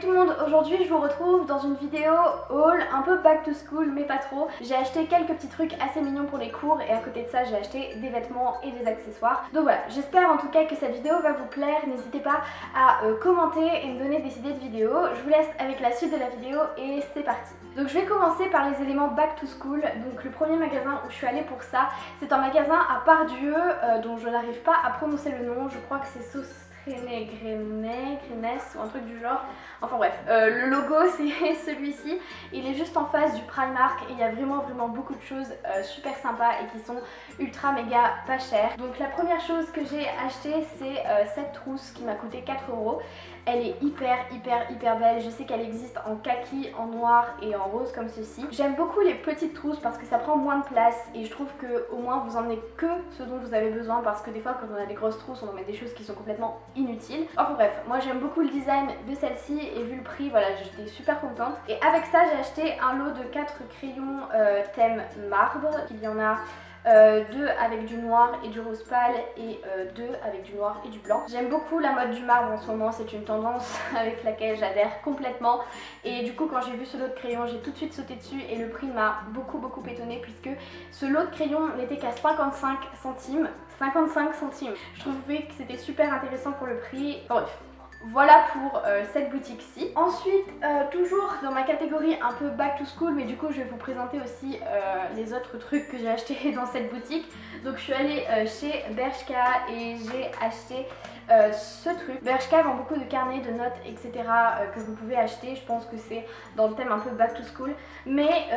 tout le monde, aujourd'hui je vous retrouve dans une vidéo haul un peu back to school mais pas trop. J'ai acheté quelques petits trucs assez mignons pour les cours et à côté de ça j'ai acheté des vêtements et des accessoires. Donc voilà, j'espère en tout cas que cette vidéo va vous plaire. N'hésitez pas à commenter et me donner des idées de vidéos. Je vous laisse avec la suite de la vidéo et c'est parti. Donc je vais commencer par les éléments back to school. Donc le premier magasin où je suis allée pour ça, c'est un magasin à Pardieu dont je n'arrive pas à prononcer le nom. Je crois que c'est Greeness ou un truc du genre. Enfin bref, le logo c'est celui-ci. Il est juste en face du Primark et il y a vraiment beaucoup de choses super sympas et qui sont ultra méga pas chères. Donc la première chose que j'ai acheté c'est cette trousse qui m'a coûté 4 €. Elle est hyper belle. Je sais qu'elle existe en kaki, en noir et en rose comme ceci. J'aime beaucoup les petites trousses parce que ça prend moins de place et je trouve que au moins vous emmenez que ce dont vous avez besoin, parce que des fois quand on a des grosses trousses on en met des choses qui sont complètement inutiles. Enfin bref, moi j'aime beaucoup le design de celle-ci et vu le prix, voilà, j'étais super contente. Et avec ça j'ai acheté un lot de 4 crayons thème marbre. Il y en a 2 avec du noir et du rose pâle et 2 avec du noir et du blanc. J'aime beaucoup la mode du marbre en ce moment, c'est une tendance avec laquelle j'adhère complètement. Et du coup quand j'ai vu ce lot de crayons, j'ai tout de suite sauté dessus et le prix m'a beaucoup étonnée puisque ce lot de crayons n'était qu'à 55 centimes. 55 centimes. Je trouvais que c'était super intéressant pour le prix. Enfin, bref. Voilà pour cette boutique-ci. Ensuite, toujours dans ma catégorie un peu back to school, mais du coup je vais vous présenter aussi les autres trucs que j'ai achetés dans cette boutique. Donc je suis allée chez Bershka et j'ai acheté ce truc. Bershka vend beaucoup de carnets, de notes, etc. Que vous pouvez acheter. Je pense que c'est dans le thème un peu back to school. Mais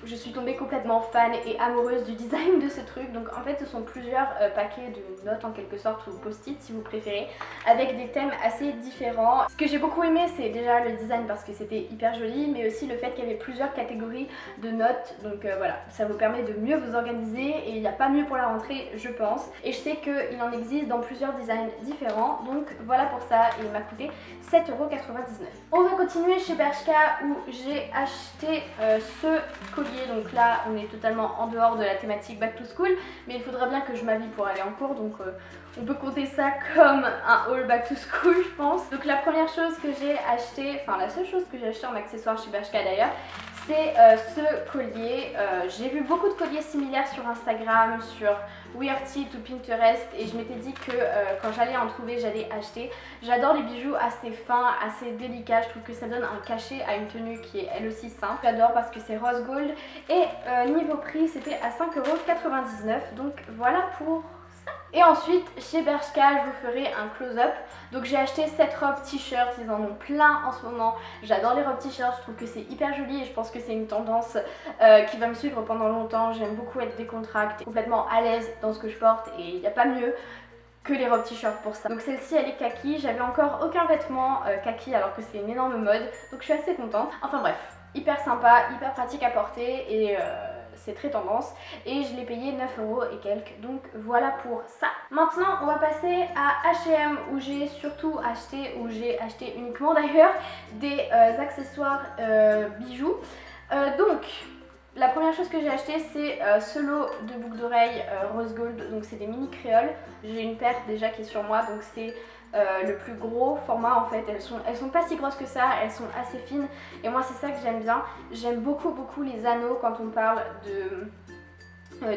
je suis tombée complètement fan et amoureuse du design de ce truc. Donc en fait ce sont plusieurs paquets de notes en quelque sorte, ou post-it si vous préférez, avec des thèmes assez différents. Ce que j'ai beaucoup aimé c'est déjà le design parce que c'était hyper joli, mais aussi le fait qu'il y avait plusieurs catégories de notes. Donc voilà, ça vous permet de mieux vous organiser et il n'y a pas mieux pour la rentrée je pense. Et je sais qu'il en existe dans plusieurs designs différents. Donc voilà pour ça, et il m'a coûté 7,99 €. On va continuer chez Bershka où j'ai acheté ce collier. Donc là on est totalement en dehors de la thématique back to school, mais il faudra bien que je m'habille pour aller en cours, donc on peut compter ça comme un haul back to school je pense. Donc la première chose que j'ai acheté, enfin la seule chose que j'ai acheté en accessoire chez Bershka d'ailleurs, c'est ce collier. J'ai vu beaucoup de colliers similaires sur Instagram, sur Weartit ou Pinterest, et je m'étais dit que quand j'allais en trouver, j'allais acheter. J'adore les bijoux assez fins, assez délicats. Je trouve que ça donne un cachet à une tenue qui est elle aussi simple. J'adore parce que c'est rose gold. Et niveau prix, c'était à 5,99 €. Donc voilà pour... Et ensuite chez Bershka je vous ferai un close-up. Donc j'ai acheté cette robe t-shirt, ils en ont plein en ce moment. J'adore les robes t-shirt, je trouve que c'est hyper joli et je pense que c'est une tendance qui va me suivre pendant longtemps. J'aime beaucoup être décontractée, complètement à l'aise dans ce que je porte, et il n'y a pas mieux que les robes t-shirt pour ça. Donc celle-ci elle est kaki, j'avais encore aucun vêtement kaki alors que c'est une énorme mode, donc je suis assez contente. Enfin bref, hyper sympa, hyper pratique à porter et c'est très tendance, et je l'ai payé 9 € et quelques. Donc voilà pour ça. Maintenant on va passer à H&M où j'ai surtout acheté, ou j'ai acheté uniquement d'ailleurs, des accessoires bijoux. Donc la première chose que j'ai acheté c'est ce lot de boucles d'oreilles rose gold. Donc c'est des mini créoles. J'ai une paire déjà qui est sur moi, donc c'est le plus gros format en fait. Elles sont pas si grosses que ça, elles sont assez fines et moi c'est ça que j'aime bien. J'aime beaucoup les anneaux quand on parle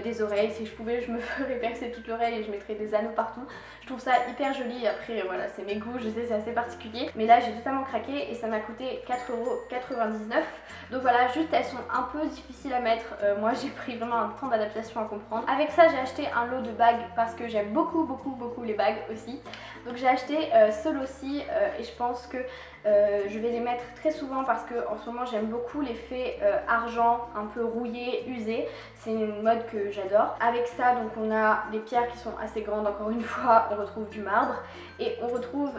des oreilles. Si je pouvais je me ferais percer toute l'oreille et je mettrais des anneaux partout. Je trouve ça hyper joli. Après voilà, c'est mes goûts, je sais, c'est assez particulier, mais là j'ai totalement craqué et ça m'a coûté 4,99 €. Donc voilà, juste elles sont un peu difficiles à mettre. Moi j'ai pris vraiment un temps d'adaptation à comprendre. Avec ça j'ai acheté un lot de bagues parce que j'aime beaucoup les bagues aussi. Donc j'ai acheté ce lot-ci et je pense que je vais les mettre très souvent parce que en ce moment j'aime beaucoup l'effet argent un peu rouillé, usé. C'est une mode que j'adore. Avec ça donc on a des pierres qui sont assez grandes, encore une fois on retrouve du marbre et on retrouve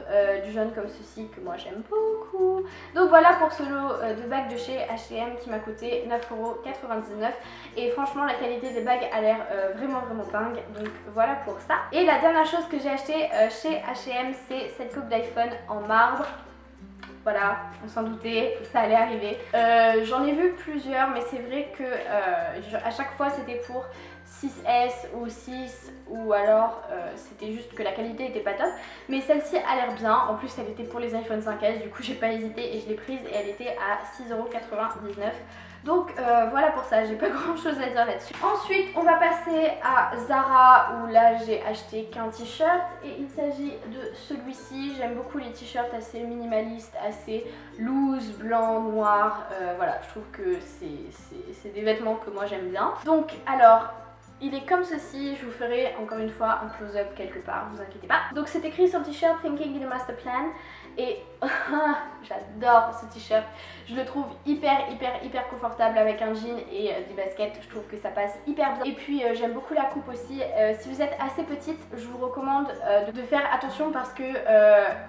du jaune comme ceci que moi j'aime beaucoup. Donc voilà pour ce lot de bagues de chez H&M qui m'a coûté 9,99 €. Et franchement la qualité des bagues a l'air vraiment dingue. Donc voilà pour ça. Et la dernière chose que j'ai acheté chez H&M c'est cette coupe d'iPhone en marbre. Voilà, on s'en doutait, ça allait arriver. J'en ai vu plusieurs, mais c'est vrai que à chaque fois c'était pour 6S ou 6 ou alors c'était juste que la qualité était pas top, mais celle-ci a l'air bien. En plus elle était pour les iPhone 5S, du coup j'ai pas hésité et je l'ai prise et elle était à 6,99 €. Donc voilà pour ça, j'ai pas grand chose à dire là-dessus. Ensuite on va passer à Zara où là j'ai acheté qu'un t-shirt et il s'agit de celui-ci. J'aime beaucoup les t-shirts assez minimalistes, assez loose, blanc, noir, voilà, je trouve que c'est des vêtements que moi j'aime bien. Donc alors il est comme ceci, je vous ferai encore une fois un close-up quelque part, vous inquiétez pas. Donc c'est écrit sur le t-shirt Thinking in a Master Plan et j'adore ce t-shirt. Je le trouve hyper confortable avec un jean et des baskets, je trouve que ça passe hyper bien. Et puis j'aime beaucoup la coupe aussi. Si vous êtes assez petite, je vous recommande de faire attention parce que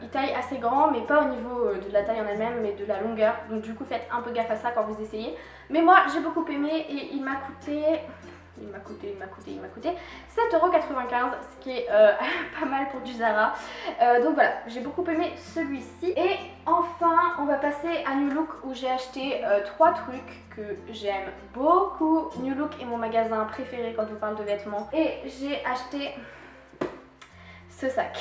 il taille assez grand mais pas au niveau de la taille en elle-même mais de la longueur. Donc du coup faites un peu gaffe à ça quand vous essayez. Mais moi j'ai beaucoup aimé et il m'a coûté 7,95 €, ce qui est pas mal pour du Zara. Donc voilà, j'ai beaucoup aimé celui-ci. Et enfin, on va passer à New Look où j'ai acheté 3 trucs que j'aime beaucoup. New Look est mon magasin préféré quand on parle de vêtements. Et j'ai acheté ce sac.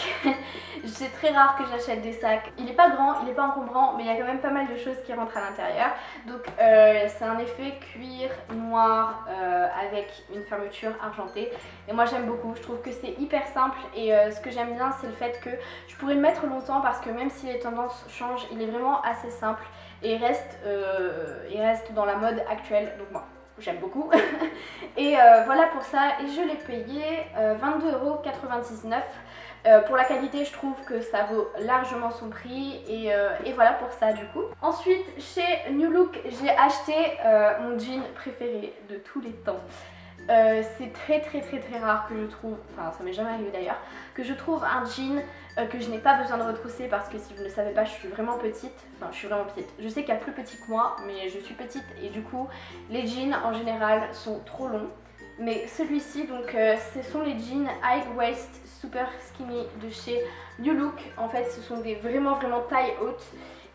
C'est très rare que j'achète des sacs. Il est pas grand, il est pas encombrant, mais il y a quand même pas mal de choses qui rentrent à l'intérieur. Donc c'est un effet cuir noir avec une fermeture argentée. Et moi j'aime beaucoup, je trouve que c'est hyper simple et ce que j'aime bien c'est le fait que je pourrais le mettre longtemps parce que même si les tendances changent, il est vraiment assez simple et il reste dans la mode actuelle. Donc moi j'aime beaucoup. Et voilà pour ça, et je l'ai payé 22,99 €. Pour la qualité je trouve que ça vaut largement son prix et voilà pour ça du coup. Ensuite chez New Look j'ai acheté mon jean préféré de tous les temps. C'est très rare que je trouve, enfin ça m'est jamais arrivé d'ailleurs, que je trouve un jean que je n'ai pas besoin de retrousser parce que si vous ne le savez pas je suis vraiment petite, enfin je suis vraiment petite. Je sais qu'il y a plus petit que moi mais je suis petite et du coup les jeans en général sont trop longs. Mais celui-ci donc ce sont les jeans high waist super skinny de chez New Look. En fait ce sont des vraiment taille haute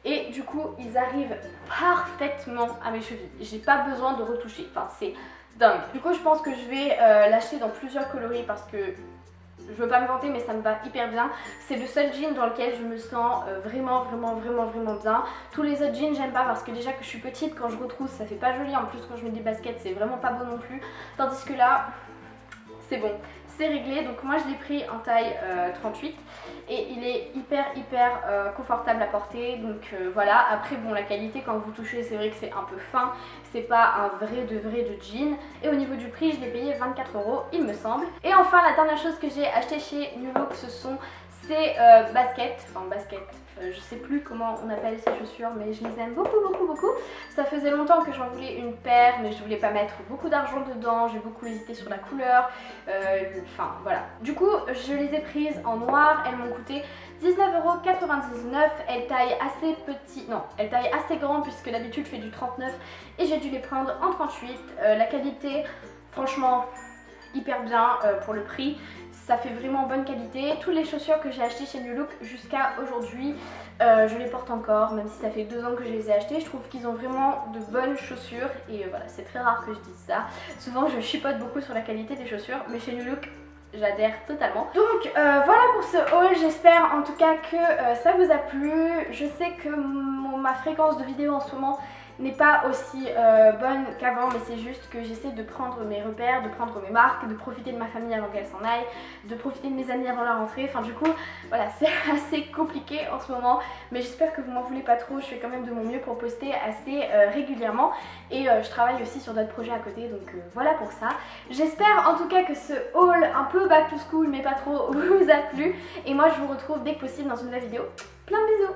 et du coup ils arrivent parfaitement à mes chevilles. J'ai pas besoin de retoucher, enfin c'est dingue. Du coup je pense que je vais l'acheter dans plusieurs coloris parce que je veux pas me vanter mais ça me va hyper bien. C'est le seul jean dans lequel je me sens vraiment bien. Tous les autres jeans j'aime pas parce que déjà que je suis petite, quand je retrousse ça fait pas joli. En plus quand je mets des baskets c'est vraiment pas beau non plus. Tandis que là c'est bon, c'est réglé. Donc moi je l'ai pris en taille 38 et il est hyper confortable à porter. Donc voilà, après bon la qualité quand vous touchez c'est vrai que c'est un peu fin, c'est pas un vrai de jean. Et au niveau du prix je l'ai payé 24 € il me semble. Et enfin la dernière chose que j'ai acheté chez New Look ce sont ces baskets, je sais plus comment on appelle ces chaussures mais je les aime beaucoup. Ça faisait longtemps que j'en voulais une paire mais je voulais pas mettre beaucoup d'argent dedans, j'ai beaucoup hésité sur la couleur, enfin voilà. Du coup je les ai prises en noir, elles m'ont coûté 19,99 €. Elles taillent assez petit, non elles taillent assez grand puisque d'habitude je fais du 39 et j'ai dû les prendre en 38. La qualité franchement hyper bien pour le prix. Ça fait vraiment bonne qualité. Toutes les chaussures que j'ai achetées chez New Look jusqu'à aujourd'hui, je les porte encore, même si ça fait 2 ans que je les ai achetées. Je trouve qu'ils ont vraiment de bonnes chaussures et voilà, c'est très rare que je dise ça. Souvent je chipote beaucoup sur la qualité des chaussures, mais chez New Look j'adhère totalement. Donc voilà pour ce haul, j'espère en tout cas que ça vous a plu. Je sais que ma fréquence de vidéos en ce moment n'est pas aussi bonne qu'avant, mais c'est juste que j'essaie de prendre mes repères, de prendre mes marques, de profiter de ma famille avant qu'elle s'en aille, de profiter de mes amis avant la rentrée. Enfin du coup voilà, c'est assez compliqué en ce moment, mais j'espère que vous m'en voulez pas trop. Je fais quand même de mon mieux pour poster assez régulièrement et je travaille aussi sur d'autres projets à côté, donc voilà pour ça. J'espère en tout cas que ce haul un peu back to school mais pas trop vous a plu et moi je vous retrouve dès que possible dans une nouvelle vidéo. Plein de bisous.